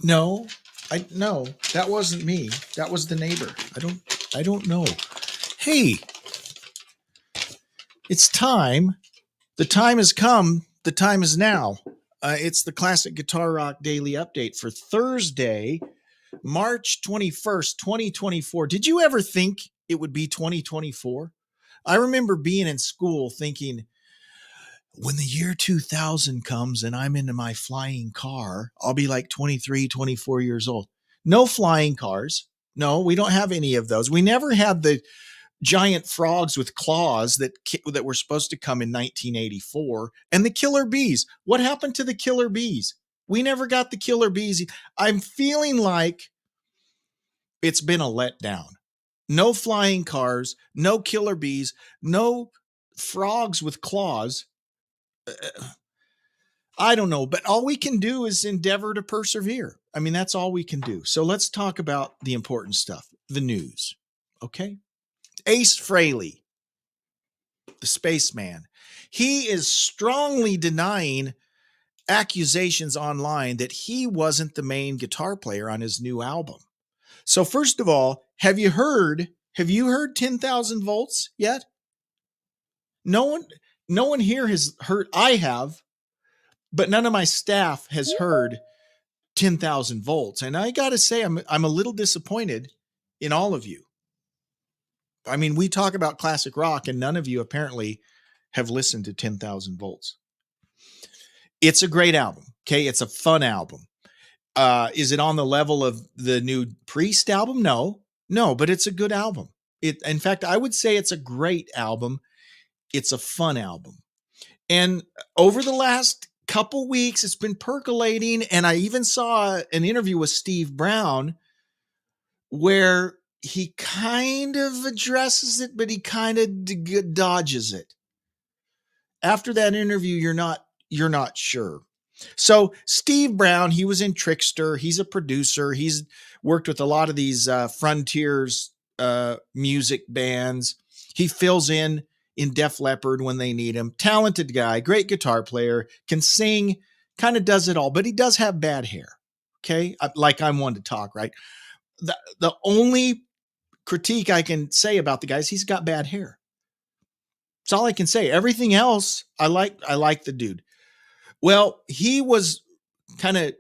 No, no, that wasn't me. That was the neighbor. I don't know. Hey, it's time. The time has come. The time is now. It's the Classic Guitar Rock Daily Update for Thursday, March 21st, 2024. Did you ever think it would be 2024? I remember being in school thinking, when the year 2000 comes and I'm into my flying car, I'll be like 23, 24 years old. No flying cars. No, we don't have any of those. We never had the giant frogs with claws that were supposed to come in 1984, and the killer bees. What happened to the killer bees? We never got the killer bees. I'm feeling like it's been a letdown. No flying cars, no killer bees, no frogs with claws. I don't know, but all we can do is endeavor to persevere. I mean, that's all we can do. So let's talk about the important stuff, the news. Okay. Ace Frehley, the spaceman, he is strongly denying accusations online that he wasn't the main guitar player on his new album. So first of all, have you heard 10,000 volts yet? No one here has heard. I have, but none of my staff has heard 10,000 volts. And I got to say, I'm a little disappointed in all of you. I mean, we talk about classic rock and none of you apparently have listened to 10,000 volts. It's a great album. Okay. It's a fun album. Is it on the level of the new Priest album? No, but it's a good album. In fact, I would say it's a great album. It's a fun album. And over the last couple weeks, it's been percolating. And I even saw an interview with Steve Brown where he kind of addresses it, but he kind of dodges it. After that interview, you're not sure. So Steve Brown, he was in Trickster. He's a producer. He's worked with a lot of these Frontiers music bands. He fills in Def Leppard when they need him. Talented guy, great guitar player, can sing, kind of does it all, but he does have bad hair. Okay. Like I'm one to talk, right? The only critique I can say about the guy is he's got bad hair. That's all I can say. Everything else, I like the dude. Well, he was kind of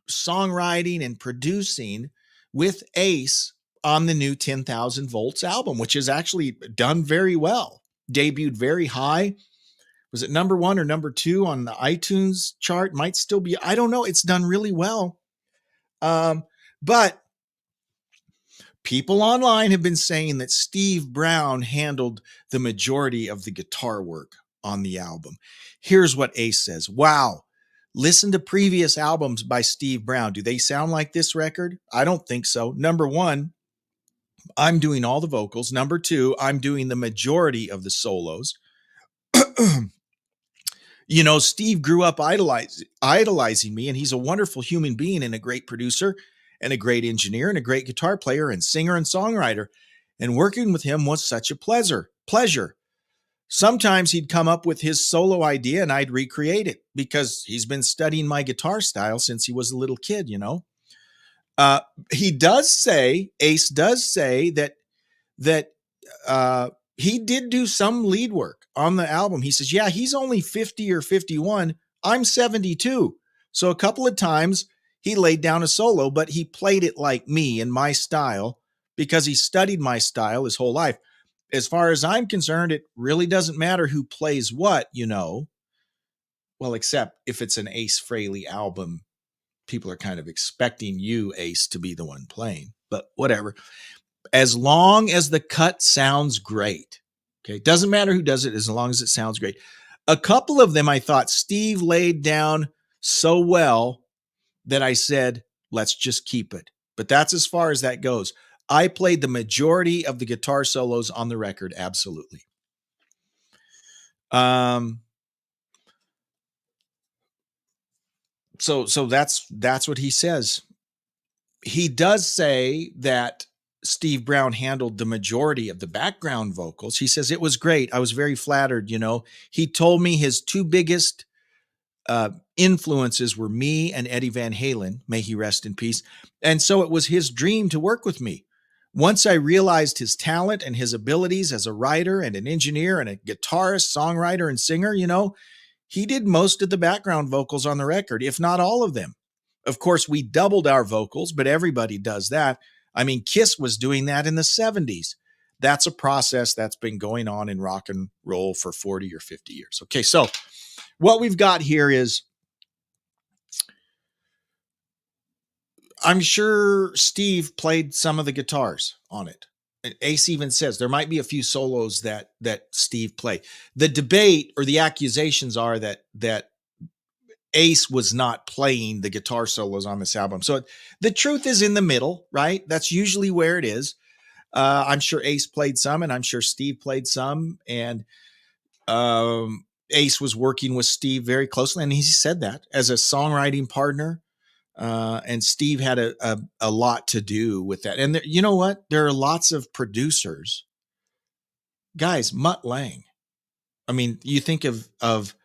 songwriting and producing with Ace on the new 10,000 volts album, which is actually done very well. Debuted very high. Was it number 1 or number 2 on the iTunes chart? Might still be. I don't know. It's done really well. But people online have been saying that Steve Brown handled the majority of the guitar work on the album. Here's what Ace says. Wow. Listen to previous albums by Steve Brown. Do they sound like this record? I don't think so. Number 1, I'm doing all the vocals. Number 2, I'm doing the majority of the solos. You know, Steve grew up idolizing me, and he's a wonderful human being and a great producer and a great engineer and a great guitar player and singer and songwriter. And working with him was such a pleasure. Sometimes he'd come up with his solo idea and I'd recreate it because he's been studying my guitar style since he was a little kid, you know. Ace does say that he did do some lead work on the album. He says, yeah, he's only 50 or 51. I'm 72. So a couple of times he laid down a solo, but he played it like me in my style because he studied my style his whole life. As far as I'm concerned, it really doesn't matter who plays what, you know. Well, except if it's an Ace Frehley album, people are kind of expecting you, Ace, to be the one playing, but whatever. As long as the cut sounds great. Okay. Doesn't matter who does it as long as it sounds great. A couple of them I thought Steve laid down so well that I said, let's just keep it. But that's as far as that goes. I played the majority of the guitar solos on the record. Absolutely. So that's what he says. He does say that Steve Brown handled the majority of the background vocals. He says, it was great. I was very flattered. You know, he told me his two biggest influences were me and Eddie Van Halen, may he rest in peace. And so it was his dream to work with me. Once I realized his talent and his abilities as a writer and an engineer and a guitarist, songwriter, and singer, he did most of the background vocals on the record, if not all of them. Of course, we doubled our vocals, but everybody does that. I mean, Kiss was doing that in the 70s. That's a process that's been going on in rock and roll for 40 or 50 years. Okay, so what we've got here is, I'm sure Steve played some of the guitars on it. Ace even says there might be a few solos that Steve played. The debate or the accusations are that Ace was not playing the guitar solos on this album. So the truth is in the middle, right? That's usually where it is. I'm sure Ace played some, and I'm sure Steve played some, and Ace was working with Steve very closely, and he said that as a songwriting partner. And Steve had a lot to do with that. And you know what? There are lots of producers. Guys, Mutt Lange. I mean, you think of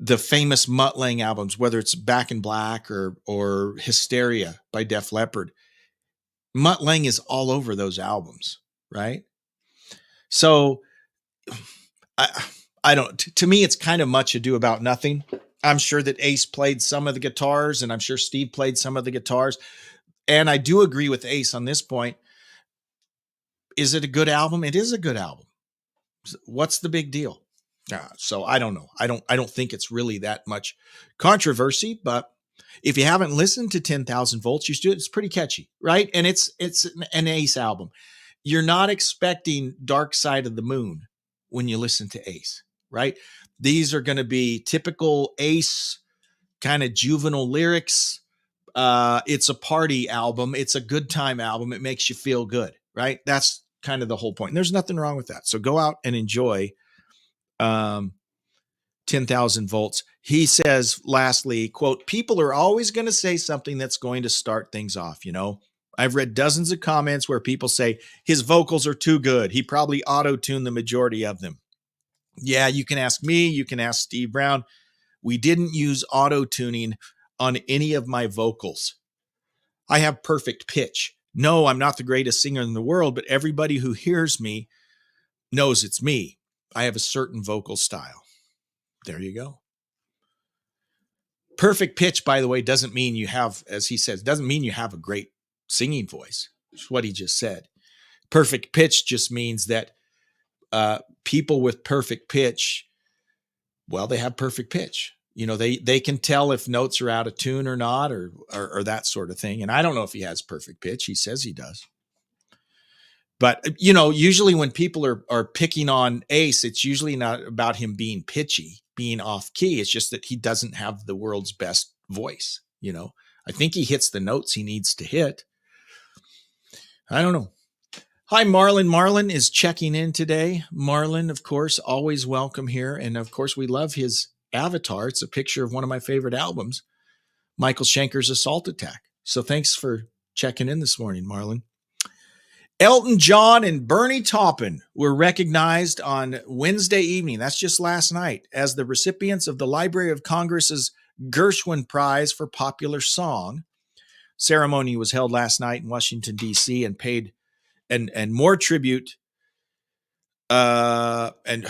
the famous Mutt Lange albums, whether it's Back in Black or Hysteria by Def Leppard. Mutt Lange is all over those albums, right? So I don't, to me, it's kind of much ado about nothing. I'm sure that Ace played some of the guitars, and I'm sure Steve played some of the guitars. And I do agree with Ace on this point. Is it a good album? It is a good album. What's the big deal? So I don't know. I don't think it's really that much controversy, but if you haven't listened to 10,000 Volts, you should. It's pretty catchy, right? And it's an Ace album. You're not expecting Dark Side of the Moon when you listen to Ace, right? These are going to be typical Ace kind of juvenile lyrics. It's a party album. It's a good time album. It makes you feel good, right? That's kind of the whole point. And there's nothing wrong with that. So go out and enjoy 10,000 Volts. He says, lastly, quote, people are always going to say something that's going to start things off. I've read dozens of comments where people say his vocals are too good. He probably auto-tuned the majority of them. Yeah, you can ask me. You can ask Steve Brown. We didn't use auto-tuning on any of my vocals. I have perfect pitch. No, I'm not the greatest singer in the world, but everybody who hears me knows it's me. I have a certain vocal style. There you go. Perfect pitch, by the way, doesn't mean you have, as he says, doesn't mean you have a great singing voice. It's what he just said. Perfect pitch just means that people with perfect pitch, well, they have perfect pitch. They can tell if notes are out of tune or not, or that sort of thing. And I don't know if he has perfect pitch. He says he does. But, usually when people are picking on Ace, it's usually not about him being pitchy, being off key. It's just that he doesn't have the world's best voice. I think he hits the notes he needs to hit. I don't know. Hi, Marlon. Marlon is checking in today. Marlon, of course, always welcome here. And of course, we love his avatar. It's a picture of one of my favorite albums, Michael Schenker's Assault Attack. So thanks for checking in this morning, Marlon. Elton John and Bernie Taupin were recognized on Wednesday evening, that's just last night, as the recipients of the Library of Congress's Gershwin Prize for Popular Song. Ceremony was held last night in Washington, D.C. and paid and more tribute. And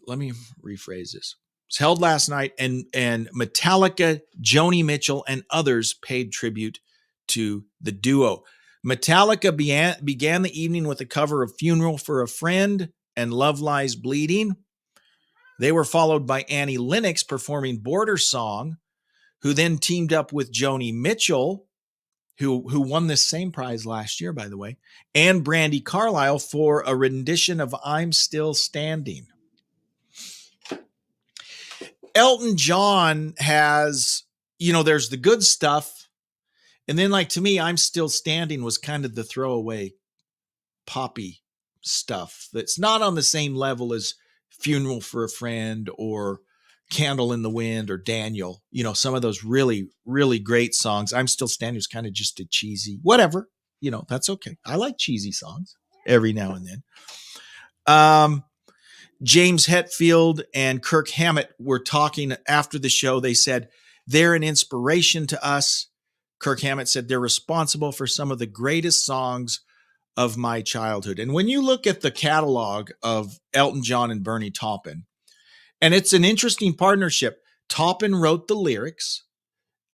let me rephrase this. It was held last night, and Metallica, Joni Mitchell, and others paid tribute to the duo. Metallica began the evening with a cover of Funeral for a Friend and Love Lies Bleeding. They were followed by Annie Lennox performing Border Song, who then teamed up with Joni Mitchell, who won this same prize last year, by the way, and Brandi Carlile for a rendition of I'm Still Standing. Elton John has, there's the good stuff. And then, to me, I'm Still Standing was kind of the throwaway poppy stuff that's not on the same level as Funeral for a Friend or Candle in the Wind or Daniel. Some of those really, really great songs. I'm Still Standing is kind of just a cheesy, whatever, that's okay. I like cheesy songs every now and then. James Hetfield and Kirk Hammett were talking after the show. They said, they're an inspiration to us. Kirk Hammett said they're responsible for some of the greatest songs of my childhood. And when you look at the catalog of Elton John and Bernie Taupin, and it's an interesting partnership. Taupin wrote the lyrics.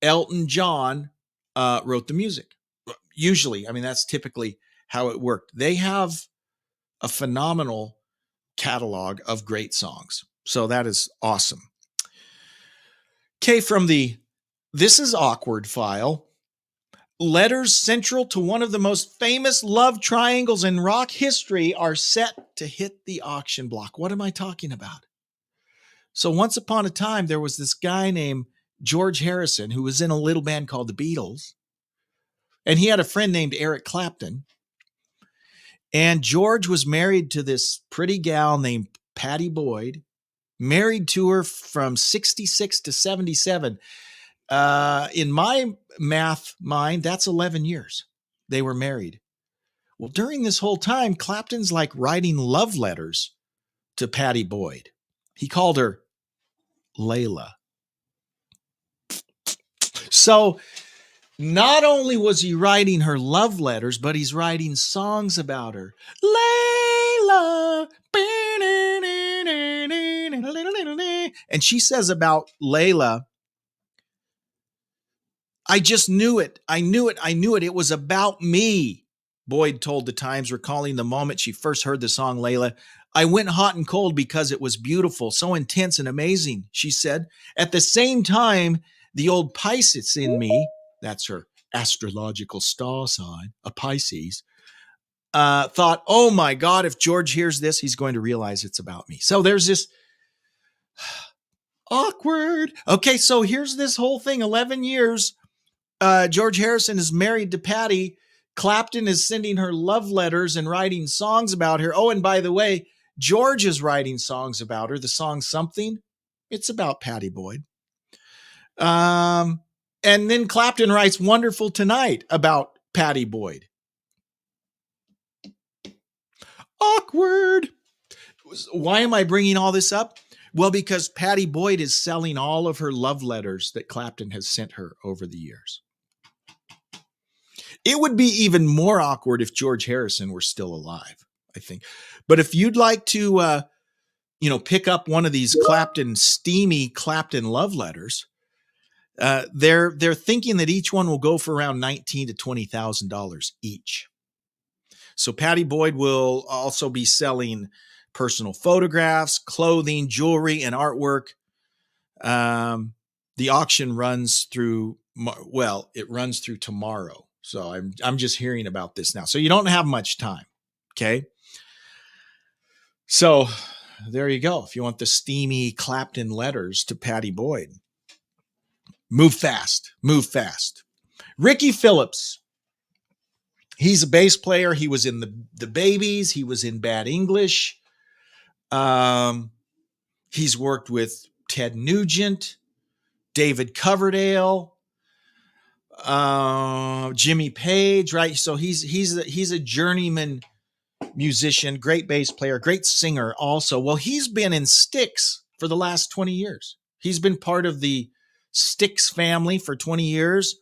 Elton John wrote the music. Usually, I mean, that's typically how it worked. They have a phenomenal catalog of great songs. So that is awesome. Okay, from the This Is Awkward file, letters central to one of the most famous love triangles in rock history are set to hit the auction block. What am I talking about? So once upon a time, there was this guy named George Harrison who was in a little band called the Beatles. And he had a friend named Eric Clapton. And George was married to this pretty gal named Pattie Boyd, married to her from 66 to 77. In my math mind, that's 11 years they were married. Well, during this whole time, Clapton's like writing love letters to Pattie Boyd. He called her Layla. So not only was he writing her love letters, but he's writing songs about her. Layla. And she says about Layla, I just knew it. I knew it. It was about me. Boyd told the Times, recalling the moment she first heard the song Layla. I went hot and cold because it was beautiful, so intense and amazing, she said. At the same time, the old Pisces in me, that's her astrological star sign, a Pisces, thought, oh my God, if George hears this, he's going to realize it's about me. So there's this awkward. Okay, so here's this whole thing, 11 years. George Harrison is married to Pattie. Clapton is sending her love letters and writing songs about her. Oh, and by the way, George is writing songs about her. The song Something, it's about Pattie Boyd. And then Clapton writes Wonderful Tonight about Pattie Boyd. Awkward. Why am I bringing all this up? Well, because Pattie Boyd is selling all of her love letters that Clapton has sent her over the years. It would be even more awkward if George Harrison were still alive, I think. But if you'd like to, pick up one of these steamy Clapton love letters, they're thinking that each one will go for around $19,000 to $20,000 each. So Pattie Boyd will also be selling personal photographs, clothing, jewelry, and artwork. The auction runs through, it runs through tomorrow. So I'm just hearing about this now. So you don't have much time. Okay. So there you go. If you want the steamy Clapton letters to Pattie Boyd, move fast. Ricky Phillips. He's a bass player. He was in the Babies. He was in Bad English. He's worked with Ted Nugent, David Coverdale, Jimmy Page, right? So he's a journeyman musician, great bass player, great singer also. Well, he's been in Styx for the last 20 years. He's been part of the Styx family for 20 years.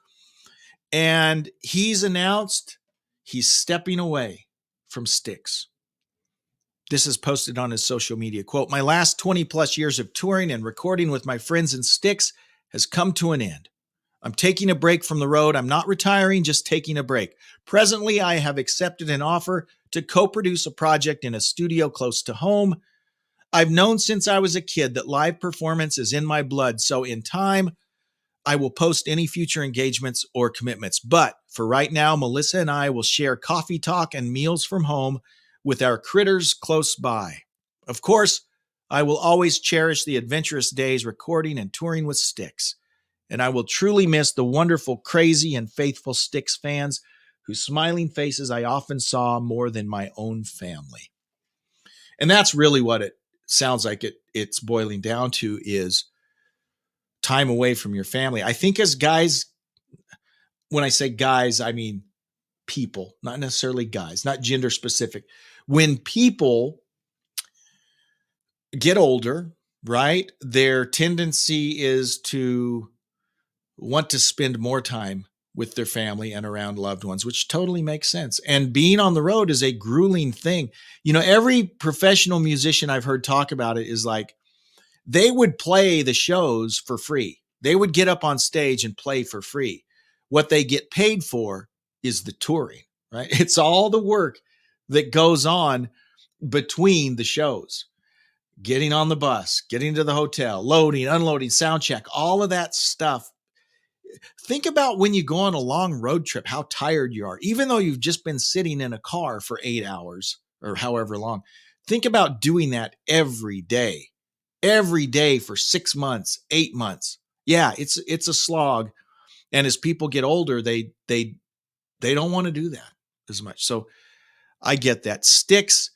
And he's announced he's stepping away from Styx. This is posted on his social media. Quote, my last 20 plus years of touring and recording with my friends in Styx has come to an end. I'm taking a break from the road. I'm not retiring, just taking a break. Presently, I have accepted an offer to co-produce a project in a studio close to home. I've known since I was a kid that live performance is in my blood. So in time, I will post any future engagements or commitments. But for right now, Melissa and I will share coffee talk and meals from home with our critters close by. Of course, I will always cherish the adventurous days recording and touring with Styx. And I will truly miss the wonderful, crazy, and faithful Styx fans whose smiling faces I often saw more than my own family. And that's really what it sounds like it's boiling down to, is time away from your family. I think as guys, when I say guys, I mean people, not necessarily guys, not gender specific. When people get older, right? Their tendency is to want to spend more time with their family and around loved ones, which totally makes sense. And being on the road is a grueling thing. You know, every professional musician I've heard talk about it is like they would play the shows for free. They would get up on stage and play for free. What they get paid for is the touring, right? It's all the work that goes on between the shows, getting on the bus, getting to the hotel, loading, unloading, sound check, all of that stuff. Think about when you go on a long road trip, how tired you are, even though you've just been sitting in a car for 8 hours or however long. Think about doing that every day for 6 months, 8 months. Yeah, it's a slog. And as people get older, they don't want to do that as much. So I get that. Styx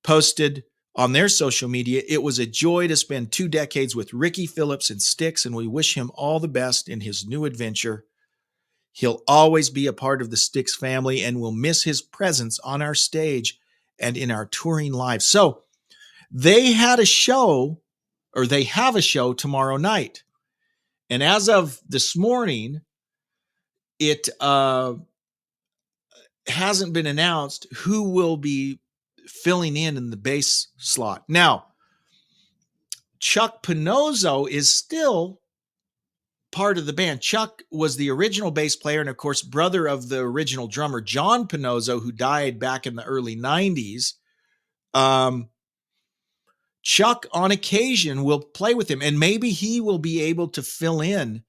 posted on their social media, "It was a joy to spend 2 decades with Ricky Phillips and Styx, and we wish him all the best in his new adventure. He'll always be a part of the Styx family, and we'll miss his presence on our stage and in our touring lives." So they had a show, or they have a show tomorrow night. And as of this morning, it hasn't been announced who will be filling in the bass slot. Now, Chuck Pinozzo is still part of the band. Chuck was the original bass player and, of course, brother of the original drummer, John Pinozzo, who died back in the early 90s. Chuck, on occasion, will play with him, and maybe he will be able to fill in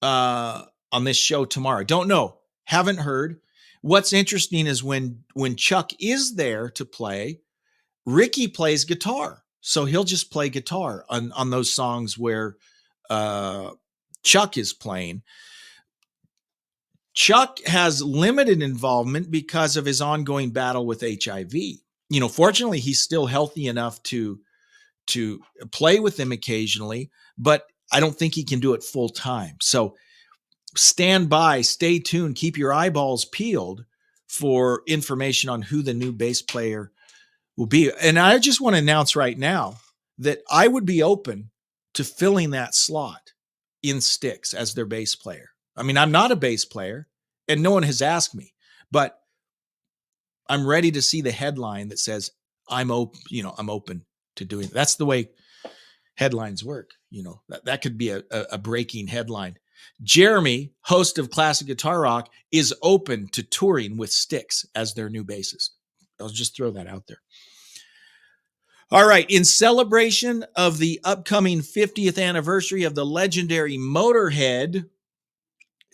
on this show tomorrow. Don't know. Haven't heard. What's interesting is when Chuck is there to play, Ricky plays guitar. So he'll just play guitar on those songs where Chuck is playing. Chuck has limited involvement because of his ongoing battle with HIV. You know, fortunately, he's still healthy enough to play with them occasionally, but I don't think he can do it full time. So stand by, stay tuned, keep your eyeballs peeled for information on who the new bass player will be. And I just want to announce right now that I would be open to filling that slot in Styx as their bass player. I mean, I'm not a bass player and no one has asked me, but I'm ready to see the headline that says I'm open to doing it. That's the way headlines work. You know, that could be a breaking headline. Jeremy, host of Classic Guitar Rock, is open to touring with Styx as their new bassist. I'll just throw that out there. All right. In celebration of the upcoming 50th anniversary of the legendary Motorhead,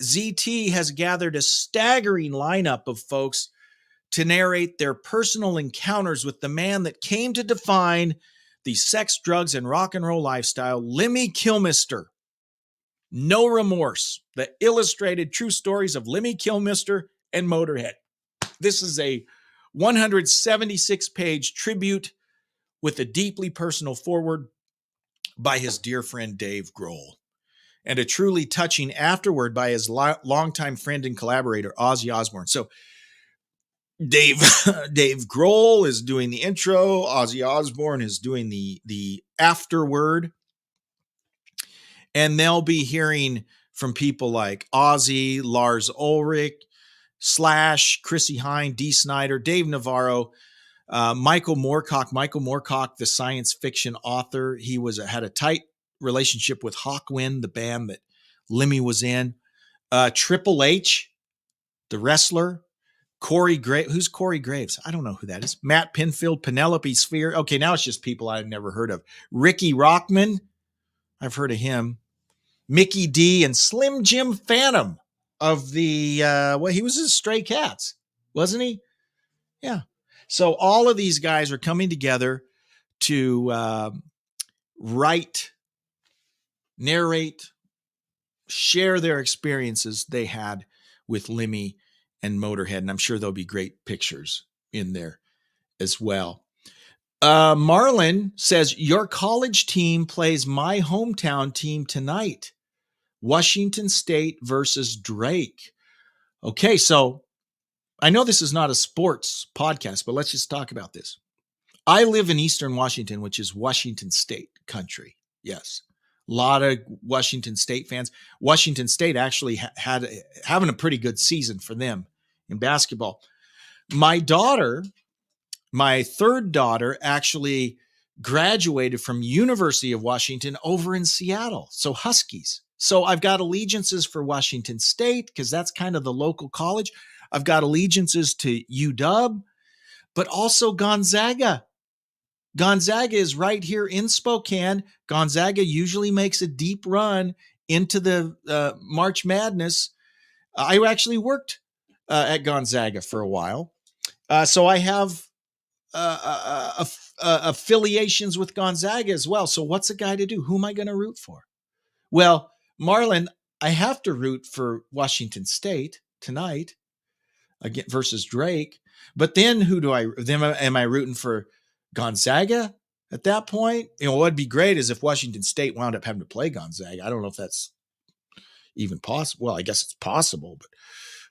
ZT has gathered a staggering lineup of folks to narrate their personal encounters with the man that came to define the sex, drugs, and rock and roll lifestyle, Lemmy Kilmister. No Remorse, the illustrated true stories of Lemmy Kilmister and Motorhead. This is a 176-page tribute with a deeply personal foreword by his dear friend Dave Grohl, and a truly touching afterword by his longtime friend and collaborator, Ozzy Osbourne. So Dave Grohl is doing the intro. Ozzy Osbourne is doing the afterword. And they'll be hearing from people like Ozzy, Lars Ulrich, Slash, Chrissie Hynde, Dee Snider, Dave Navarro, Michael Moorcock. Michael Moorcock, the science fiction author. He had a tight relationship with Hawkwind, the band that Lemmy was in. Triple H, the wrestler. Corey Graves. Who's Corey Graves? I don't know who that is. Matt Pinfield, Penelope Sphere. Okay, now it's just people I've never heard of. Ricky Rockman. I've heard of him. Mickey D and Slim Jim Phantom of the, he was in Stray Cats, wasn't he? Yeah. So all of these guys are coming together to write, narrate, share their experiences they had with Lemmy and Motorhead. And I'm sure there'll be great pictures in there as well. Marlon says, your college team plays my hometown team tonight. Washington State versus Drake. Okay, so I know this is not a sports podcast, but let's just talk about this. I live in Eastern Washington, which is Washington State country. Yes. A lot of Washington State fans. Washington State actually having a pretty good season for them in basketball. My third daughter actually graduated from University of Washington over in Seattle. So Huskies. So I've got allegiances for Washington State because that's kind of the local college. I've got allegiances to UW, but also Gonzaga. Gonzaga is right here in Spokane. Gonzaga usually makes a deep run into the March Madness. I actually worked at Gonzaga for a while. So I have affiliations with Gonzaga as well. So what's a guy to do? Who am I going to root for? Well, Marlon, I have to root for Washington State tonight again versus Drake. But then am I rooting for Gonzaga at that point? What'd be great is if Washington State wound up having to play Gonzaga. I don't know if that's even possible. Well, I guess it's possible, but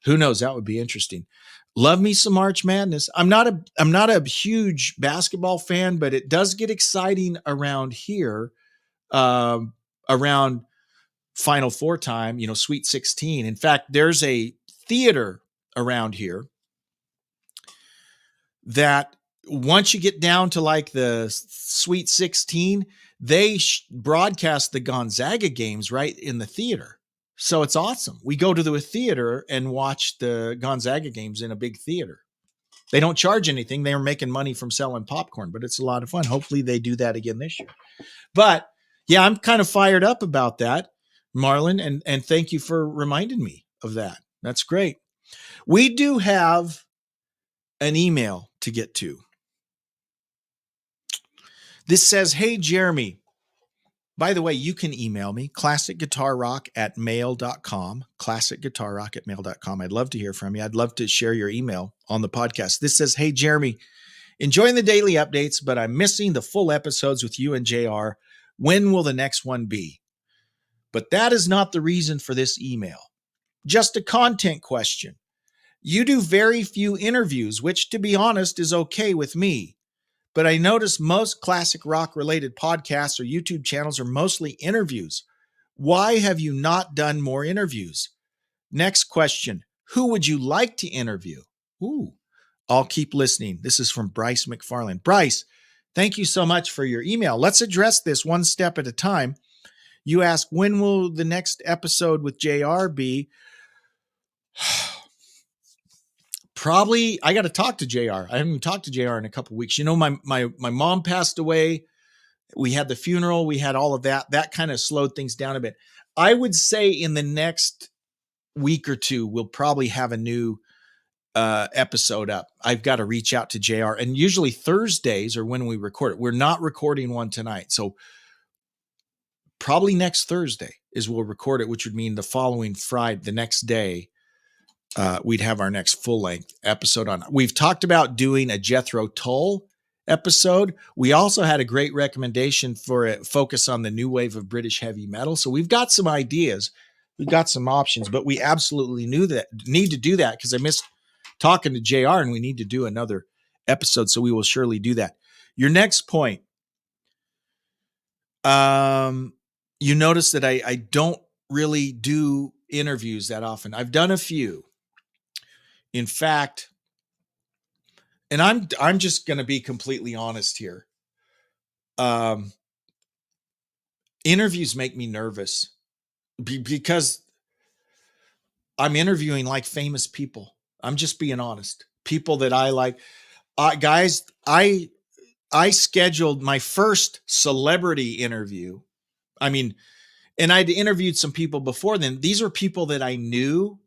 who knows? That would be interesting. Love me some March Madness. I'm not a huge basketball fan, but it does get exciting around here, around Final Four time, Sweet 16. In fact, there's a theater around here that once you get down to like the Sweet 16, they broadcast the Gonzaga games right in the theater. So it's awesome. We go to the theater and watch the Gonzaga games in a big theater. They don't charge anything. They are making money from selling popcorn, but it's a lot of fun. Hopefully they do that again this year. But yeah, I'm kind of fired up about that, Marlon, and thank you for reminding me of that. That's great. We do have an email to get to. This says, hey, Jeremy. By the way, you can email me, classicguitarrock@mail.com, classicguitarrock@mail.com. I'd love to hear from you. I'd love to share your email on the podcast. This says, hey, Jeremy, enjoying the daily updates, but I'm missing the full episodes with you and JR. When will the next one be? But that is not the reason for this email. Just a content question. You do very few interviews, which, to be honest, is okay with me. But I notice most classic rock related podcasts or YouTube channels are mostly interviews. Why have you not done more interviews? Next question. Who would you like to interview? Ooh, I'll keep listening. This is from Bryce McFarland. Bryce, thank you so much for your email. Let's address this one step at a time. You ask, when will the next episode with JR be? Probably, I got to talk to JR. I haven't talked to JR in a couple of weeks. My mom passed away. We had the funeral. We had all of that. That kind of slowed things down a bit. I would say in the next week or two, we'll probably have a new episode up. I've got to reach out to JR. And usually Thursdays are when we record it. We're not recording one tonight. So probably next Thursday is we'll record it, which would mean the following Friday, the next day, we'd have our next full-length episode on. We've talked about doing a Jethro Tull episode. We also had a great recommendation for a focus on the new wave of British heavy metal. So we've got some ideas. We've got some options, but we absolutely need to do that because I missed talking to JR and we need to do another episode. So we will surely do that. Your next point. You notice that I don't really do interviews that often. I've done a few. In fact, and I'm just going to be completely honest here. Interviews make me nervous because I'm interviewing like famous people. I'm just being honest. People that I like. Guys, I scheduled my first celebrity interview. And I'd interviewed some people before then. These are people that I knew,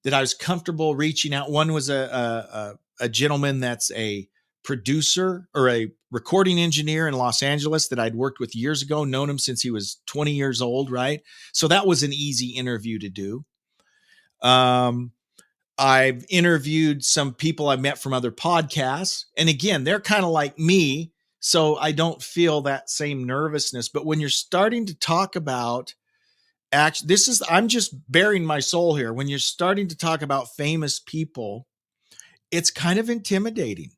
that I was comfortable reaching out. One was a gentleman that's a producer or a recording engineer in Los Angeles that I'd worked with years ago, known him since he was 20 years old, right? So that was an easy interview to do. I've interviewed some people I met from other podcasts. And again, they're kind of like me, so I don't feel that same nervousness. But when you're starting to talk about I'm just bearing my soul here. When you're starting to talk about famous people, it's kind of intimidating.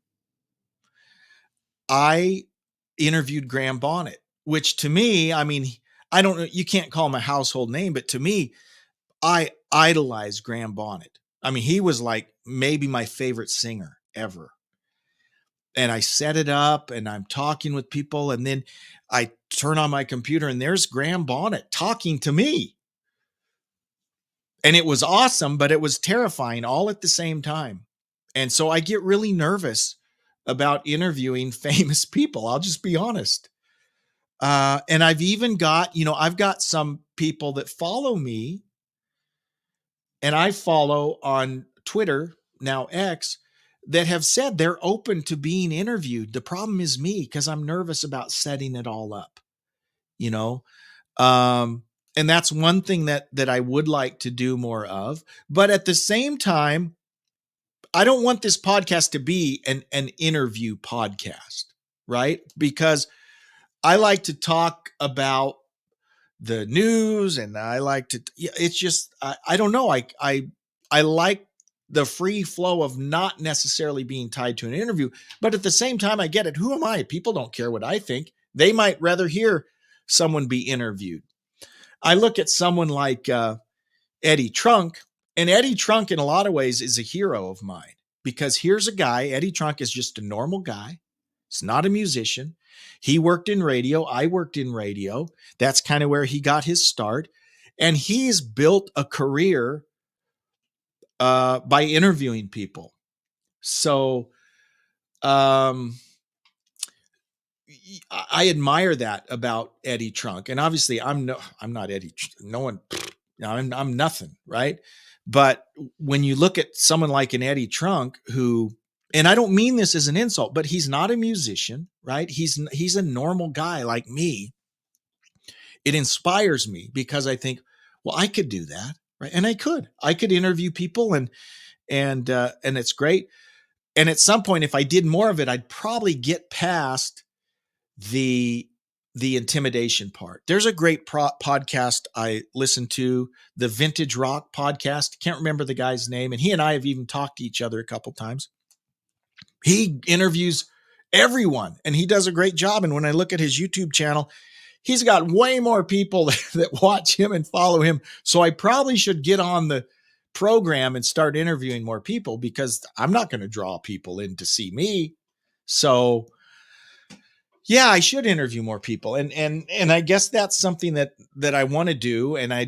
I interviewed Graham Bonnet, which to me, I mean, I don't know, you can't call him a household name, but to me, I idolized Graham Bonnet. I mean, he was like maybe my favorite singer ever. And I set it up and I'm talking with people. And then I turn on my computer and there's Graham Bonnet talking to me. And it was awesome, but it was terrifying all at the same time. And so I get really nervous about interviewing famous people. I'll just be honest. And I've even got, I've got some people that follow me, and I follow on Twitter, now X, that have said they're open to being interviewed. The problem is me, because I'm nervous about setting it all up, you know? And that's one thing that I would like to do more of. But at the same time, I don't want this podcast to be an interview podcast, right? Because I like to talk about the news, and I like to, it's just, I don't know. I like the free flow of not necessarily being tied to an interview, but at the same time, I get it. Who am I? People don't care what I think. They might rather hear someone be interviewed. I look at someone like Eddie Trunk, and Eddie Trunk in a lot of ways is a hero of mine, because here's a guy, Eddie Trunk is just a normal guy. He's not a musician. He worked in radio. I worked in radio. That's kind of where he got his start. And he's built a career by interviewing people. So I admire that about Eddie Trunk. And obviously I'm not Eddie. No one, I'm nothing, right? But when you look at someone like an Eddie Trunk, who, and I don't mean this as an insult, but he's not a musician, right? He's a normal guy like me. It inspires me, because I think, well, I could do that, right? And I could interview people, and it's great. And at some point, if I did more of it, I'd probably get past the intimidation part. There's a great podcast I listen to, the Vintage Rock podcast. Can't remember the guy's name. And he and I have even talked to each other a couple times. He interviews everyone, and he does a great job. And when I look at his YouTube channel, he's got way more people that watch him and follow him. So I probably should get on the program and start interviewing more people, because I'm not going to draw people in to see me. So yeah, I should interview more people. And I guess that's something that I want to do. And I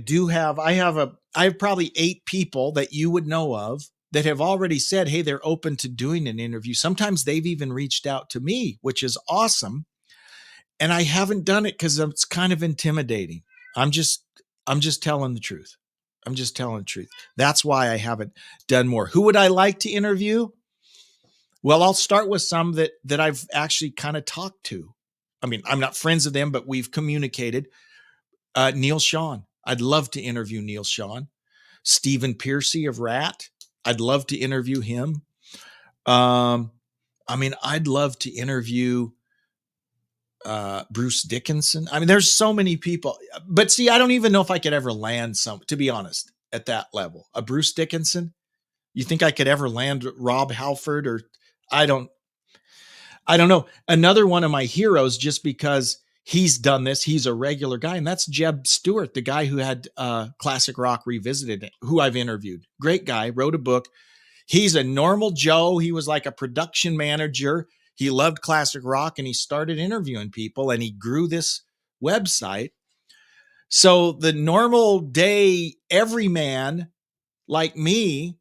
have probably 8 people that you would know of that have already said, hey, they're open to doing an interview. Sometimes they've even reached out to me, which is awesome. And I haven't done it because it's kind of intimidating. I'm just telling the truth. I'm just telling the truth. That's why I haven't done more. Who would I like to interview? Well, I'll start with some that I've actually kind of talked to. I mean, I'm not friends with them, but we've communicated. Neil Sean. I'd love to interview Neil Sean. Stephen Piercy of Rat. I'd love to interview him. I mean, I'd love to interview Bruce Dickinson. I mean, there's so many people, but see, I don't even know if I could ever land some, to be honest, at that level. A Bruce Dickinson. You think I could ever land Rob Halford? Or I don't know. Another one of my heroes, just because he's done this, he's a regular guy, and that's Jeb Stewart, the guy who had Classic Rock Revisited, who I've interviewed. Great guy, wrote a book. He's a normal Joe. He was like a production manager. He loved classic rock, and he started interviewing people, and he grew this website. So the normal day everyman like me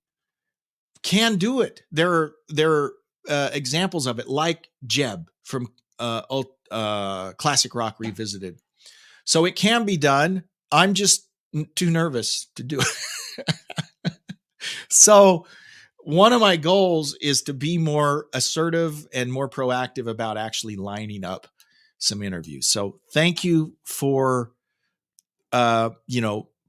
can do it. There are examples of it, like Jeb from Classic Rock Revisited. So it can be done. I'm just too nervous to do it. So one of my goals is to be more assertive and more proactive about actually lining up some interviews. So thank you for,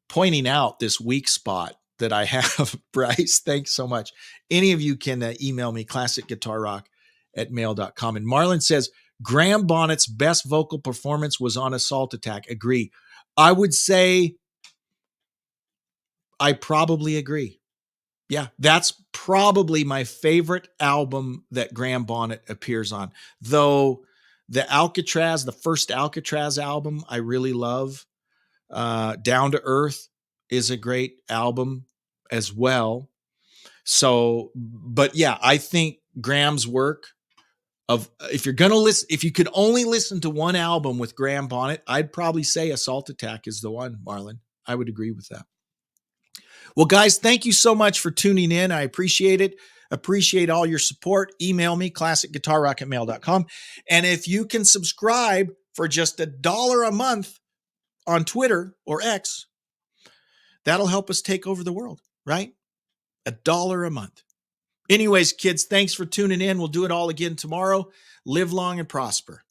pointing out this weak spot that I have, Bryce. Thanks so much. Any of you can email me, classicguitarrock@mail.com. And Marlon says, Graham Bonnet's best vocal performance was on Assault Attack. Agree. I would say I probably agree. Yeah, that's probably my favorite album that Graham Bonnet appears on. Though the Alcatraz, the first Alcatraz album, I really love. Down to Earth is a great album as well. So, but yeah, I think Graham's work if you're going to listen, if you could only listen to one album with Graham Bonnet, I'd probably say Assault Attack is the one, Marlon. I would agree with that. Well, guys, thank you so much for tuning in. I appreciate it. Appreciate all your support. Email me, classicguitarrock@mail.com. And if you can subscribe for just $1 a month on Twitter or X, that'll help us take over the world, right? $1 a month. Anyways, kids, thanks for tuning in. We'll do it all again tomorrow. Live long and prosper.